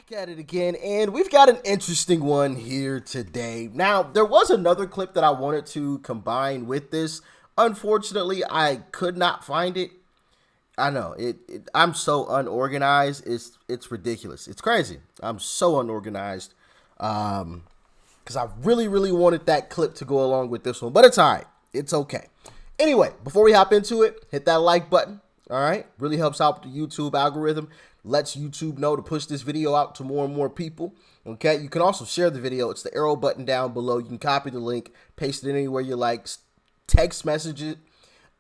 Back at it again, and we've got an interesting one here today. Now, there was another clip that I wanted to combine with this. Unfortunately, I could not find it. I know I'm so unorganized. It's ridiculous. It's crazy. I'm so unorganized because I really wanted that clip to go along with this one, but it's all right. It's okay. Anyway, before we hop into it, hit that like button. All right, really helps out the YouTube algorithm. Lets YouTube know to push this video out to more and more people. Okay, you can also share the video. It's the arrow button down below. You can copy the link, paste it anywhere you like, text message it,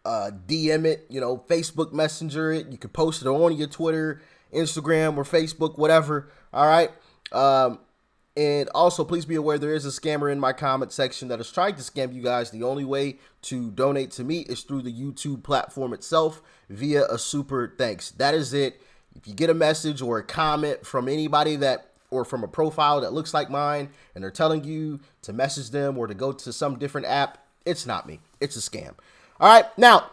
DM it, Facebook Messenger it. You can post it on your Twitter, Instagram, or Facebook, whatever. All right. And also, please be aware there is a scammer in my comment section that is trying to scam you guys. The only way to donate to me is through the YouTube platform itself via a super thanks. That is it. If you get a message or a comment from anybody or from a profile that looks like mine and they're telling you to message them or to go to some different app, it's not me. It's a scam. All right. Now,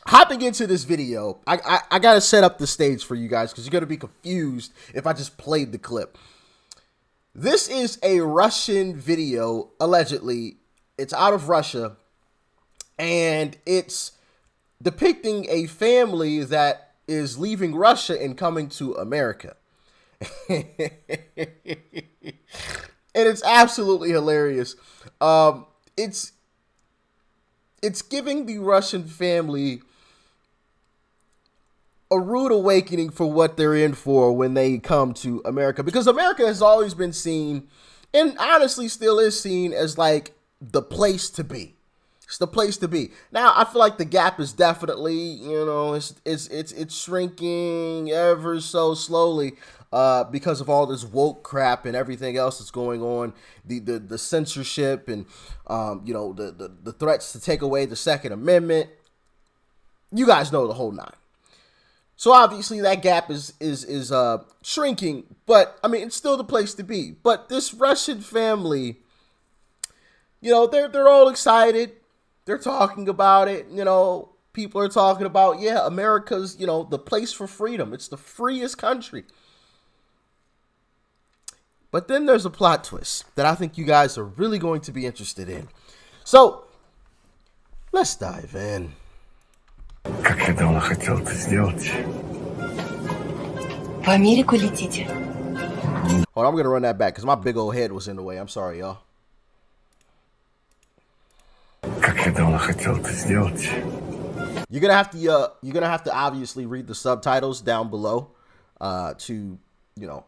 hopping into this video, I got to set up the stage for you guys because you're going to be confused if I just played the clip. This is a Russian video, allegedly. It's out of Russia, and it's depicting a family that is leaving Russia and coming to America. And it's absolutely hilarious. It's giving the Russian family a rude awakening for what they're in for when they come to America, because America has always been seen, and honestly still is seen, as like the place to be. It's the place to be. Now, I feel like the gap is definitely, it's shrinking ever so slowly because of all this woke crap and everything else that's going on, the censorship and the threats to take away the Second Amendment. You guys know the whole nine. So obviously that gap is shrinking, but I mean it's still the place to be. But this Russian family, they're all excited. They're talking about it. People are talking about, yeah, America's, the place for freedom. It's the freest country. But then there's a plot twist that I think you guys are really going to be interested in. So let's dive in. Как я давно хотел это сделать. В Америку летите? Hold on, I'm going to run that back because my big old head was in the way. I'm sorry, y'all. Как я давно хотел это сделать. You're gonna have to obviously read the subtitles down below to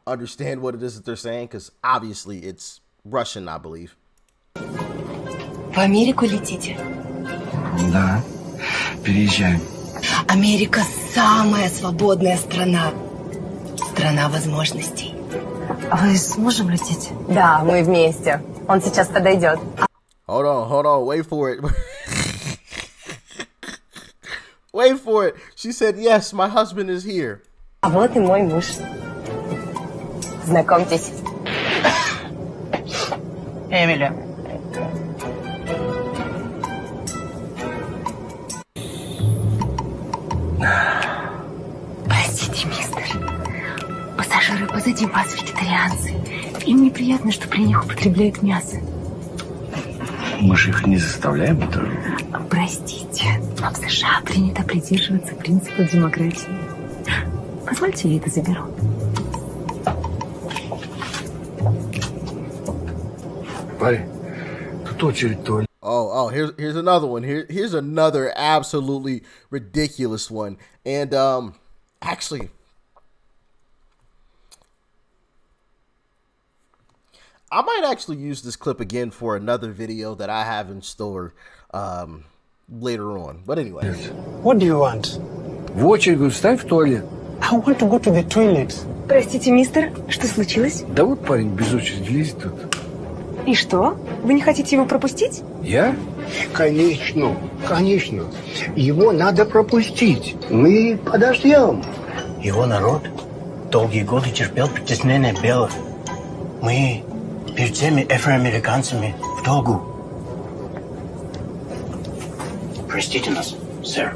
understand what it is that they're saying, because obviously it's Russian, I believe. В Америку летите? Да, переезжаем. Америка самая свободная страна. Страна возможностей. А вы с мужем летите? Да, мы вместе. Он сейчас подойдет. Hold on, wait for it. Wait for it. She said, yes, my husband is here. А вот и мой муж. Знакомьтесь. Эмили. Простите, мистер. Пассажиры позади вас вегетарианцы. Им неприятно, что при них употребляют мясо. Мы же их не заставляем это. Простите, но в США принято придерживаться принципов демократии. Позвольте, я это заберу. Парень, тут очередь туалет. Oh, here's another one. Here's another absolutely ridiculous one. And actually, I might actually use this clip again for another video that I have in store later on. But anyway. What do you want? В очередь, говорю, ставь в туалет. I want to go to the toilet. Простите, мистер, что случилось? Да вот парень без очереди лезет тут. И что? Вы не хотите его пропустить? Я? Конечно. Его надо пропустить. Мы подождем. Его народ долгие годы терпел притеснение белых. Мы перед всеми афроамериканцами в долгу. Простите нас, сэр.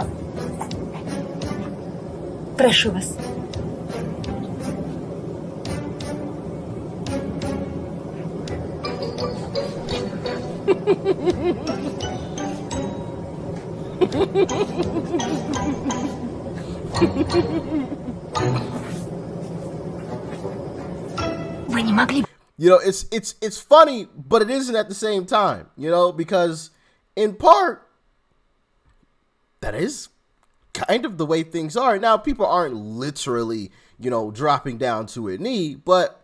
Прошу вас. Вы не могли... You know, it's funny, but it isn't at the same time, you know, because in part, that is kind of the way things are. Now, people aren't literally, you know, dropping down to a knee, but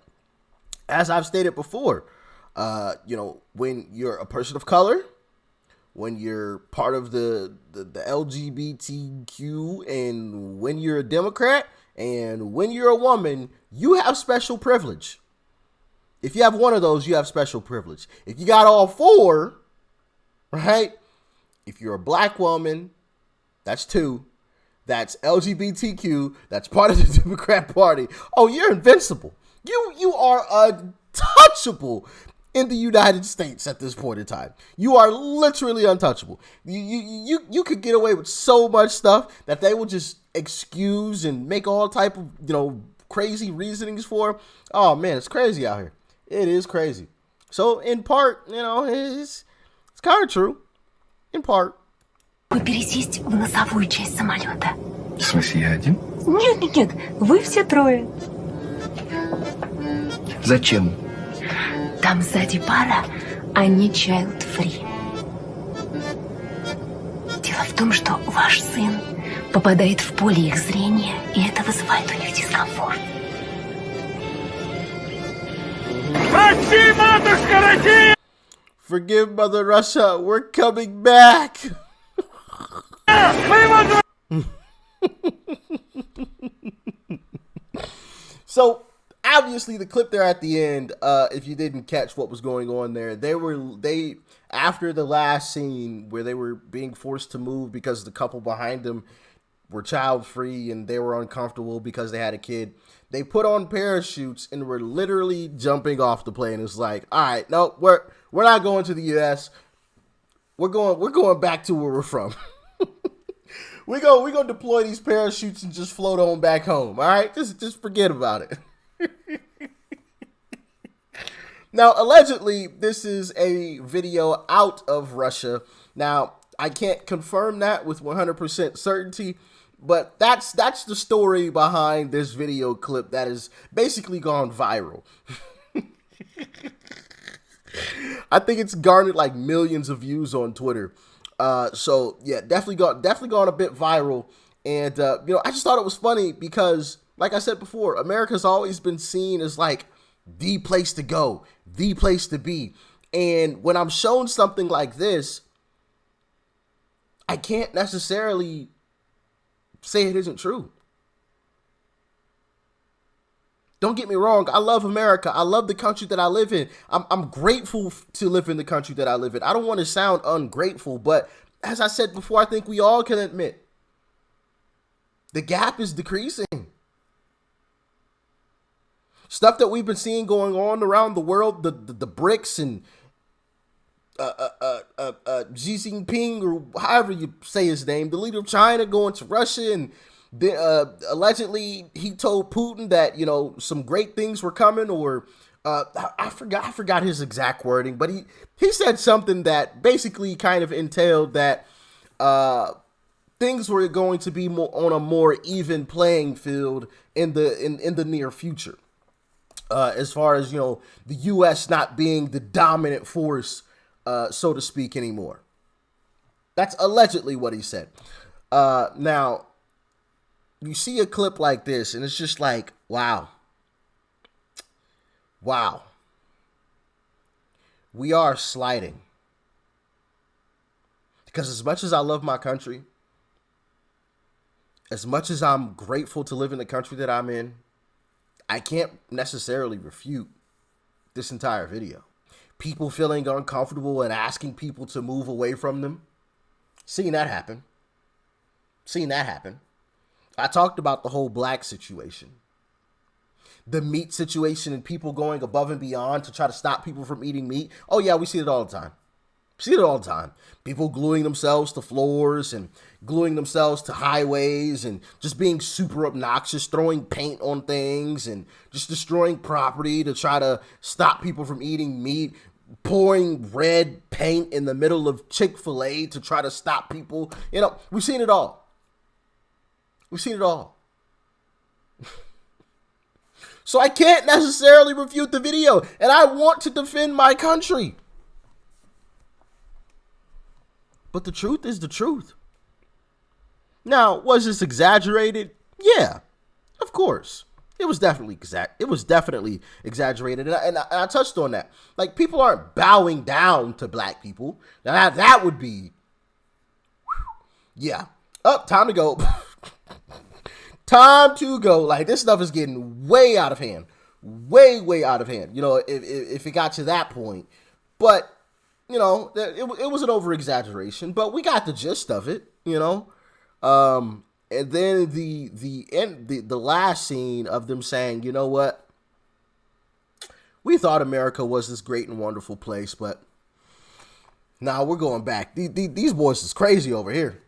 as I've stated before, you know, when you're a person of color, when you're part of the LGBTQ, and when you're a Democrat, and when you're a woman, you have special privilege. If you have one of those, you have special privilege. If you got all four, right? If you're a black woman, that's two. That's LGBTQ. That's part of the Democrat Party. Oh, you're invincible. You are untouchable in the United States at this point in time. You are literally untouchable. You could get away with so much stuff that they will just excuse and make all type of, you know, crazy reasonings for. Oh man, it's crazy out here. It is crazy. So in part, you know, it's kind of true. In part. Пересесть в носовую часть самолета. В смысле, я один? Нет, вы все трое. Зачем? Там сзади пара, они child free. Дело в том, что ваш сын попадает в поле их зрения, и это вызывает у них дискомфорт. Прости, матушка Россия! Forgive Mother Russia, we're coming back. So obviously the clip there at the end, if you didn't catch what was going on there, they after the last scene where they were being forced to move because the couple behind them were child free and they were uncomfortable because they had a kid, they put on parachutes and were literally jumping off the plane. It's like, all right, no, we're not going to the US. We're going back to where we're from. We're gonna deploy these parachutes and just float on back home. All right, just forget about it. Now, allegedly, this is a video out of Russia. Now, I can't confirm that with 100% certainty, but that's the story behind this video clip that has basically gone viral. I think it's garnered like millions of views on Twitter. So yeah, definitely gone a bit viral. And, you know, I just thought it was funny because, like I said before, America's always been seen as like the place to go, the place to be. And when I'm shown something like this, I can't necessarily say it isn't true. Don't get me wrong. I love America. I love the country that I live in. I'm grateful to live in the country that I live in. I don't want to sound ungrateful, but as I said before, I think we all can admit the gap is decreasing. Stuff that we've been seeing going on around the world, the BRICS and Xi Jinping, or however you say his name, the leader of China going to Russia, and allegedly he told Putin that, you know, some great things were coming, or I forgot his exact wording, but he said something that basically kind of entailed that things were going to be more on a more even playing field in the near future, as far as, you know, the U.S. not being the dominant force, so to speak, anymore. That's allegedly what he said. Now, you see a clip like this, and it's just like, wow. Wow. We are sliding. Because as much as I love my country, as much as I'm grateful to live in the country that I'm in, I can't necessarily refute this entire video. People feeling uncomfortable and asking people to move away from them. Seeing that happen. I talked about the whole black situation. The meat situation and people going above and beyond to try to stop people from eating meat. Oh yeah, we see it all the time. People gluing themselves to floors and gluing themselves to highways and just being super obnoxious, throwing paint on things and just destroying property to try to stop people from eating meat. pouring red paint in the middle of Chick-fil-A to try to stop people. You know, we've seen it all. We've seen it all. So I can't necessarily refute the video, and I want to defend my country. But the truth is the truth. Now, was this exaggerated? Yeah, of course. It was definitely exaggerated, and I touched on that. Like, people aren't bowing down to black people. Now, that would be, yeah. Time to go. Time to go. Like, this stuff is getting way out of hand. Way out of hand. You know, if it got to that point. But, you know, it was an over-exaggeration, but we got the gist of it, you know. And then the last scene of them saying, you know what? We thought America was this great and wonderful place, but now we're going back. These boys is crazy over here.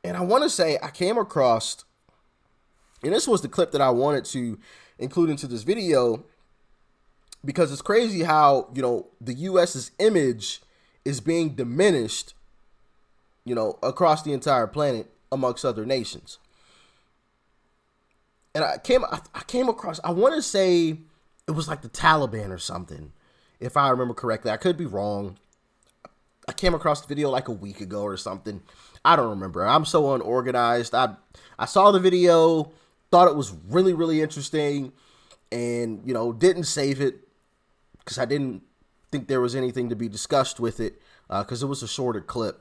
And I want to say I came across, and this was the clip that I wanted to include into this video, because it's crazy how, you know, the U.S.'s image is being diminished, you know, across the entire planet amongst other nations. And I came across, I want to say it was like the Taliban or something, if I remember correctly. I could be wrong. I came across the video like a week ago or something. I don't remember. I'm so unorganized. I saw the video, thought it was really, really interesting, and, you know, didn't save it because I didn't think there was anything to be discussed with it, because it was a shorter clip.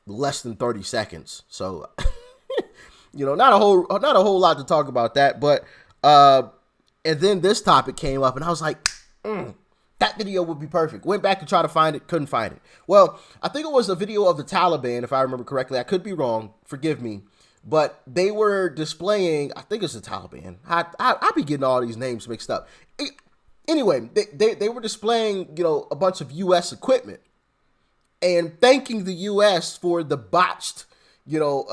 Less than 30 seconds. So, you know, not a whole lot to talk about that, but, and then this topic came up and I was like, that video would be perfect. Went back to try to find it. Couldn't find it. Well, I think it was a video of the Taliban, if I remember correctly. I could be wrong. Forgive me. But they were displaying, I think it's the Taliban. I be getting all these names mixed up. Anyway, they were displaying, you know, a bunch of U.S. equipment and thanking the U.S. for the botched, you know,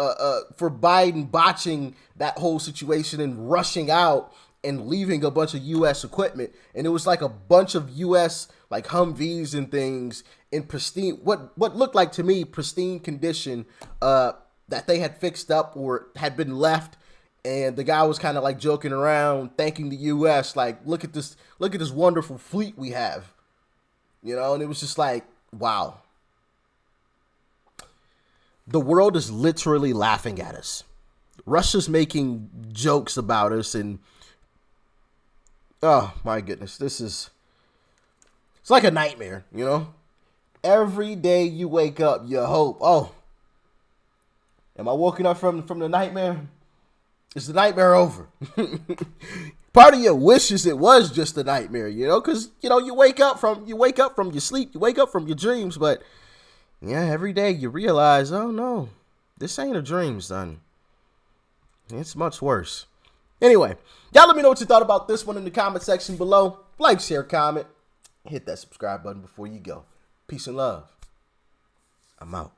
for Biden botching that whole situation and rushing out and leaving a bunch of U.S. equipment. And it was like a bunch of U.S. like Humvees and things in pristine, what looked like to me pristine condition, that they had fixed up or had been left. And the guy was kind of like joking around, thanking the U.S. like, look at this wonderful fleet we have, you know. And it was just like, wow. The world is literally laughing at us. Russia's making jokes about us, and oh my goodness, it's like a nightmare, you know? Every day you wake up, you hope, oh, am I waking up from the nightmare? Is the nightmare over? Part of your wishes it was just a nightmare, you know, because, you know, you wake up from your sleep, you wake up from your dreams, but yeah, every day you realize, oh no, this ain't a dream, son. It's much worse. Anyway, y'all let me know what you thought about this one in the comment section below. Like, share, comment, hit that subscribe button before you go. Peace and love. I'm out.